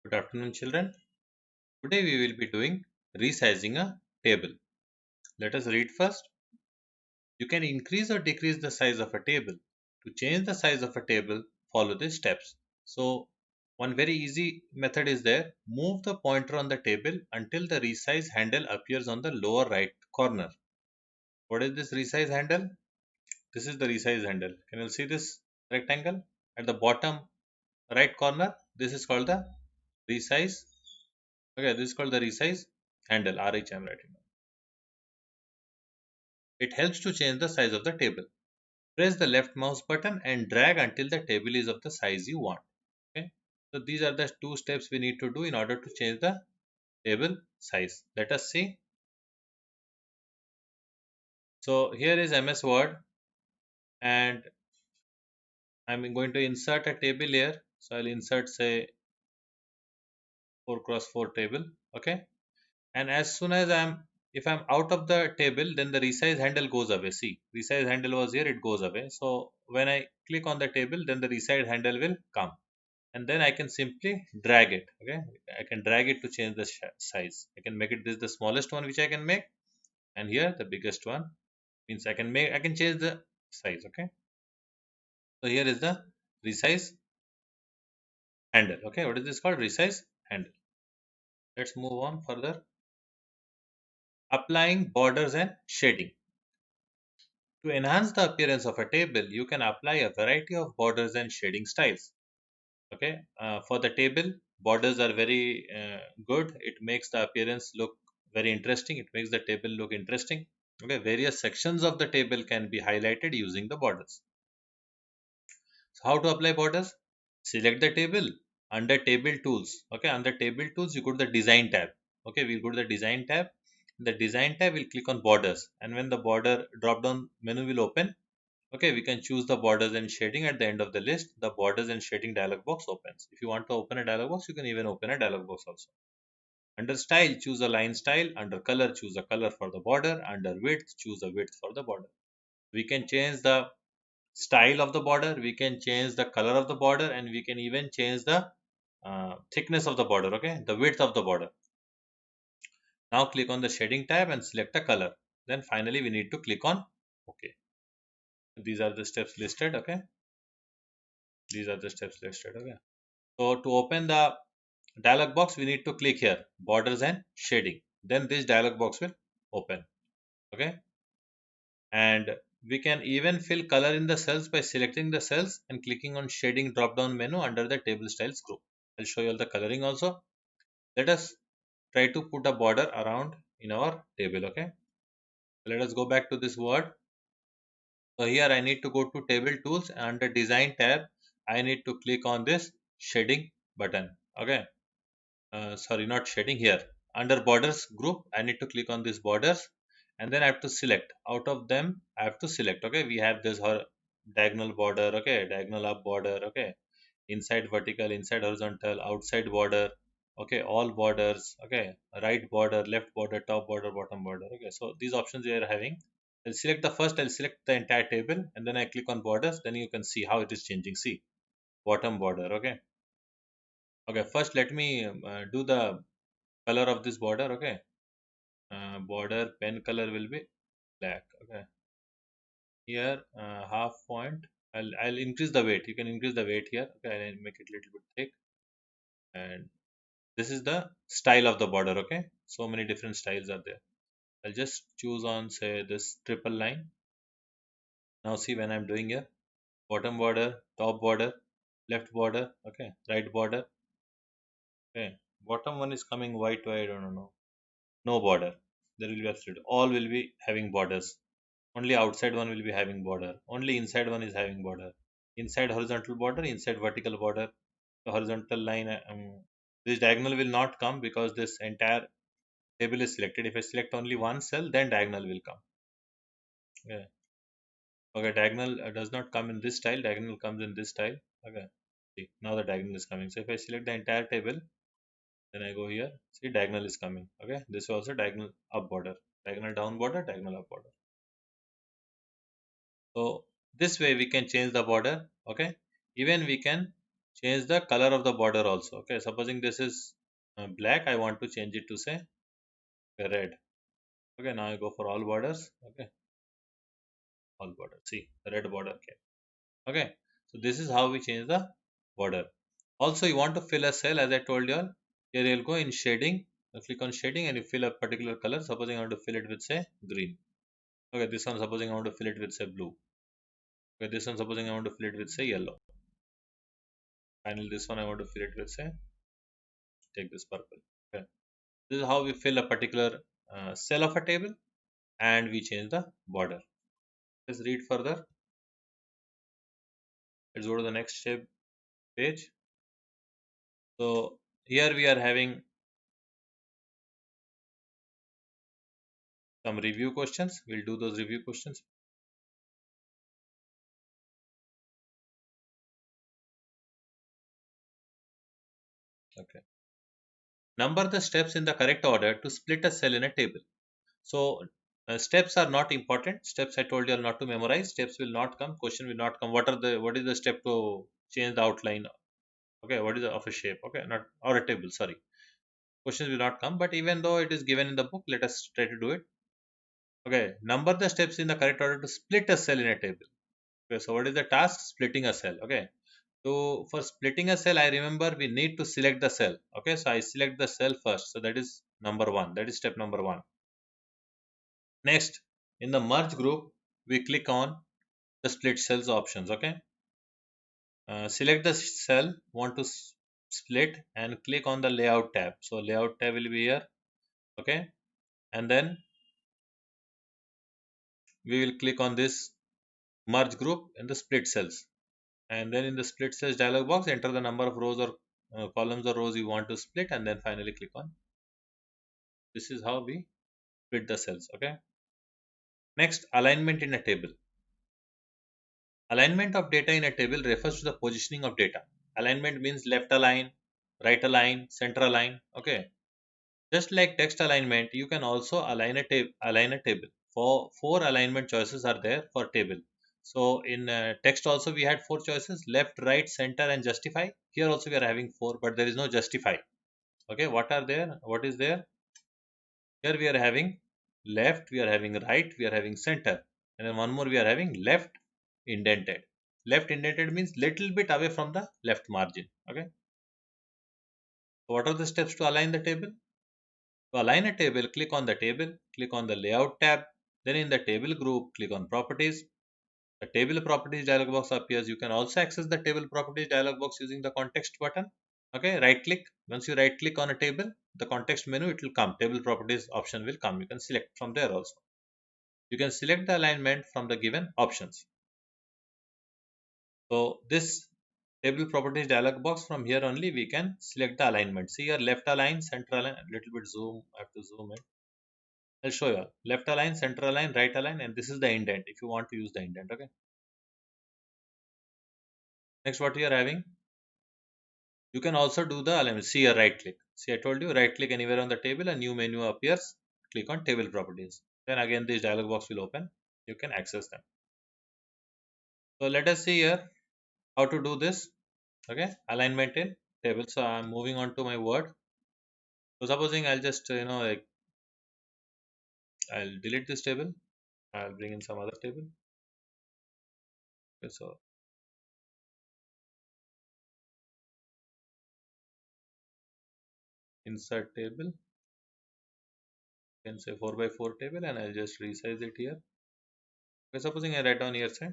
Good afternoon, children. Today we will be doing resizing a table. Let us read first. You can increase or decrease the size of a table. To change the size of a table, follow the steps. So, one very easy method is there. Move the pointer on the table until the resize handle appears on the lower right corner. What is this resize handle? This is the resize handle. Can you see this rectangle? At the bottom right corner, this is called the resize. Okay, this is called the resize handle. RH I am writing. It helps to change the size of the table. Press the left mouse button and drag until the table is of the size you want. Okay. So these are the two steps we need to do in order to change the table size. Let us see. So here is MS Word and I'm going to insert a table here. So I'll insert say 4 cross 4 table. Okay. And as soon as if I'm out of the table, then the resize handle goes away. See, resize handle was here, it goes away. So when I click on the table, then the resize handle will come. And then I can simply drag it. Okay, I can drag it to change the size. I can make it this the smallest one which I can make, and here the biggest one means I can change the size. Okay, so here is the resize handle. Okay, what is this called? Resize handle. Let's move on further. Applying borders and shading. To enhance the appearance of a table, you can apply a variety of borders and shading styles. Okay, for the table, borders are very good. It makes the appearance look very interesting. It makes the table look interesting. Okay, various sections of the table can be highlighted using the borders. So how to apply borders? Select the table under table tools. Okay, under table tools, you go to the design tab. Okay, we'll go to the design tab. In the design tab, we'll click on borders, and when the border drop down menu will open, okay, we can choose the borders and shading at the end of the list. The borders and shading dialog box opens. If you want to open a dialog box, you can even open a dialog box also. Under style, choose a line style. Under color, choose a color for the border. Under width, choose a width for the border. We can change the style of the border. We can change the color of the border, and we can even change the thickness of the border. Okay, the width of the border. Now click on the shading tab and select a color. Then finally, we need to click on OK. These are the steps listed. Okay, these are the steps listed. Okay. So to open the dialog box, we need to click here, borders and shading. Then this dialog box will open. Okay. And we can even fill color in the cells by selecting the cells and clicking on shading drop down menu under the table styles group. I'll show you all the coloring also. Let us try to put a border around in our table. Okay. Let us go back to this word. So here I need to go to table tools and under design tab, I need to click on this shading button. Okay. Sorry, not shading here. Under borders group, I need to click on these borders and then I have to select. Out of them, I have to select. Okay, we have this diagonal border. Okay, diagonal up border. Okay, inside vertical, inside horizontal, outside border. Okay, all borders. Okay, right border, left border, top border, bottom border. Okay, so these options we are having. I'll select the first, I'll select the entire table and then I click on borders. Then you can see how it is changing. See, bottom border. Okay. Okay, first let me do the color of this border. Okay, border pen color will be black. Okay, here half point. I'll increase the weight. You can increase the weight here. Okay, I'll make it a little bit thick. And this is the style of the border. Okay, so many different styles are there. I'll just choose on say this triple line. Now see when I'm doing here, bottom border, top border, left border. Okay, right border. Okay, bottom one is coming white. Why I don't know. No border. There will be absolute. All will be having borders. Only outside one will be having border. Only inside one is having border. Inside horizontal border, inside vertical border. The horizontal line, this diagonal will not come because this entire table is selected. If I select only one cell, then diagonal will come. Yeah. Okay, diagonal does not come in this style. Diagonal comes in this style. Okay. See, now the diagonal is coming. So if I select the entire table, then I go here. See, diagonal is coming. Okay. This is also diagonal up border. Diagonal down border, diagonal up border. So this way we can change the border. Okay, even we can change the color of the border also. Okay, supposing this is black, I want to change it to say red. Okay, now I go for all borders. Okay, all borders. See, the red border came. Okay, so this is how we change the border. Also, you want to fill a cell, as I told you all. Here you'll go in shading. You click on shading and you fill a particular color. Supposing I want to fill it with say green. Okay, this one supposing I want to fill it with say blue. Okay, this one supposing I want to fill it with say yellow. Finally, this one I want to fill it with say take this purple. Okay, this is how we fill a particular cell of a table and we change the border. Let's read further. Let's go to the next page. So here we are having some review questions. We'll do those review questions. Okay. Number the steps in the correct order to split a cell in a table. So steps are not important. Steps I told you are not to memorize. Steps will not come. Question will not come. What is the step to change the outline? Okay, what is the of a shape? Okay, not or a table. Sorry, questions will not come. But even though it is given in the book, let us try to do it. Okay, number the steps in the correct order to split a cell in a table. Okay, so what is the task? Splitting a cell. Okay, so for splitting a cell, I remember we need to select the cell. Okay, so I select the cell first. So that is number one. That is step number one. Next, in the merge group, we click on the split cells options. Okay, select the cell want to split and click on the layout tab. So layout tab will be here. Okay, and then we will click on this merge group in the split cells. And then in the split cells dialog box, enter the number of rows or columns or rows you want to split, and then finally click on. This is how we split the cells. Okay. Next, alignment in a table. Alignment of data in a table refers to the positioning of data. Alignment means left align, right align, center align. Okay. Just like text alignment, you can also align a table. For four alignment choices are there for table. So in text also we had four choices: left, right, center, and justify. Here also we are having four, but there is no justify. Okay, what are there? What is there? Here we are having left, we are having right, we are having center, and then one more we are having left indented. Left indented means little bit away from the left margin. Okay. So what are the steps to align the table? To align a table, click on the table, click on the layout tab, then in the table group, click on properties. The table properties dialog box appears. You can also access the table properties dialog box using the context button. Okay, right click. Once you right click on a table, the context menu it will come. Table properties option will come. You can select from there also. You can select the alignment from the given options. So this table properties dialog box, from here only we can select the alignment. See here, left align, center align, a little bit zoom, I have to zoom in. I'll show you. Left align, center align, right align, and this is the indent if you want to use the indent. Okay. Next, what we are having, you can also do the alignment. See here, right click. See, I told you right click anywhere on the table, a new menu appears. Click on table properties. Then again, this dialog box will open. You can access them. So let us see here how to do this. Okay, alignment in table. So I'm moving on to my word. So supposing I'll just like I'll delete this table. I'll bring in some other table. Okay, so insert table. You can say 4 by 4 table, and I'll just resize it here. Okay, supposing I write down here say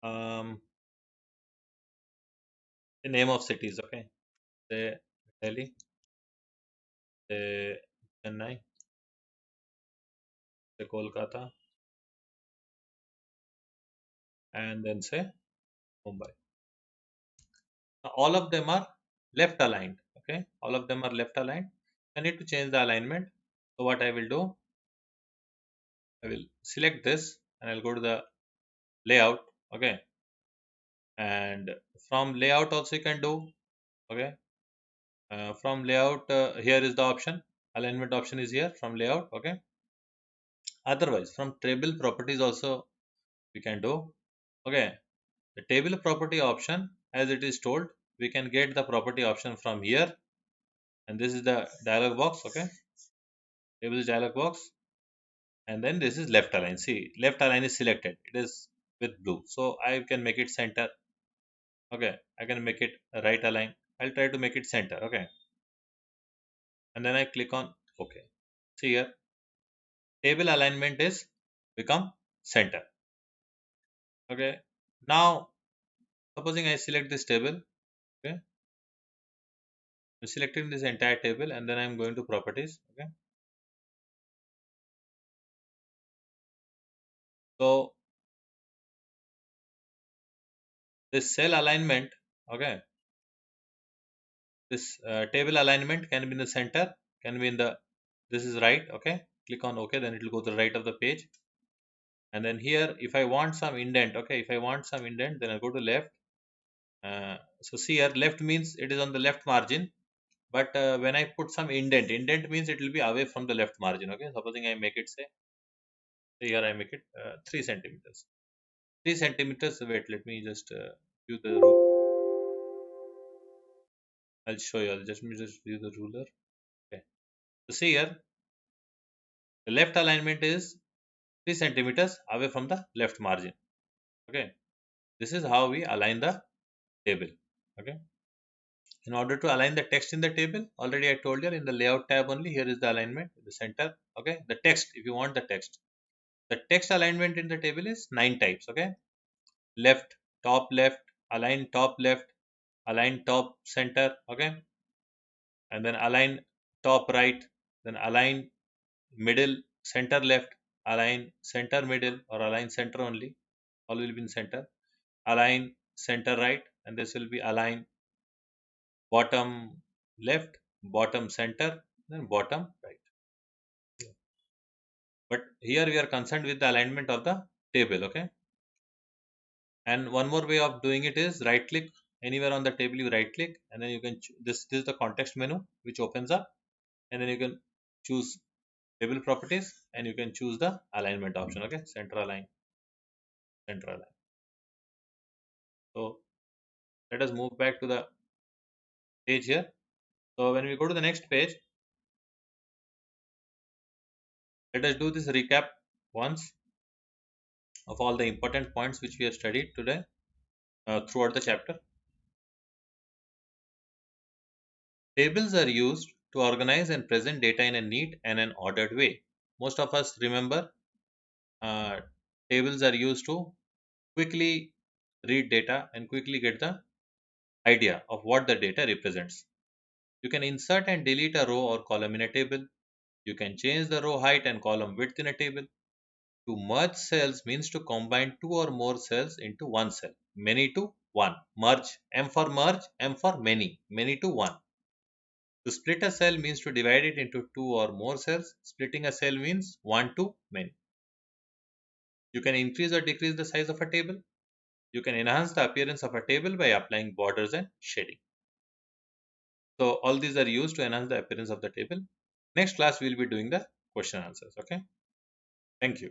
um, the name of cities. Okay, say Delhi, say Chennai, say Kolkata, and then say Mumbai. Now, all of them are left aligned. Okay, all of them are left aligned. I need to change the alignment. So what I will do, I will select this and I'll go to the layout. Okay, and from layout also you can do. Okay, from layout here is the option. Alignment option is here from layout. Okay, otherwise from table properties also we can do. Okay, the table property option as it is told, we can get the property option from here, and this is the dialog box. Okay, tables dialog box, and then this is left align. See, left align is selected, it is with blue, so I can make it center. Okay, I can make it right align. I'll try to make it center. Okay, and then I click on OK. See here, table alignment is become center. Okay, now supposing I select this table. Okay, I'm selecting this entire table, and then I'm going to properties. Okay, so this cell alignment. Okay, this table alignment can be in the center, can be in the, this is right. Okay, click on OK, then it will go to the right of the page. And then here, if I want some indent, okay, if I want some indent, then I go to left. So see here, left means it is on the left margin, but when I put some indent means it will be away from the left margin. Okay, supposing I make it, say here I make it 3 centimeters. 3 centimeters. Wait, let me just view the I'll show you. I'll just view the ruler. Okay, so see here, the left alignment is 3 centimeters away from the left margin. Okay, this is how we align the table. Okay, in order to align the text in the table, already I told you in the layout tab only, here is the alignment, the center. Okay, the text, if you want the text alignment in the table is 9 types. Okay, left, left, align top left, align top center. Okay, and then align top right, then align middle, center left, align center middle, or align center only, all will be in center, align center right, and this will be align bottom left, bottom center, then bottom right. But here we are concerned with the alignment of the table. Okay, and one more way of doing it is right click anywhere on the table, you right click, and then you can this is the context menu which opens up, and then you can choose table properties, and you can choose the alignment option. Okay, center align, center align. So let us move back to the page here. So when we go to the next page, let us do this recap once of all the important points which we have studied today throughout the chapter. Tables are used to organize and present data in a neat and an ordered way. Most of us remember uh, tables are used to quickly read data and quickly get the idea of what the data represents. You can insert and delete a row or column in a table. You can change the row height and column width in a table. To merge cells means to combine two or more cells into one cell. Many to one. Merge. M for merge, M for many. Many to one. To split a cell means to divide it into two or more cells. Splitting a cell means one to many. You can increase or decrease the size of a table. You can enhance the appearance of a table by applying borders and shading. So all these are used to enhance the appearance of the table. Next class we will be doing the question answers. Okay. Thank you.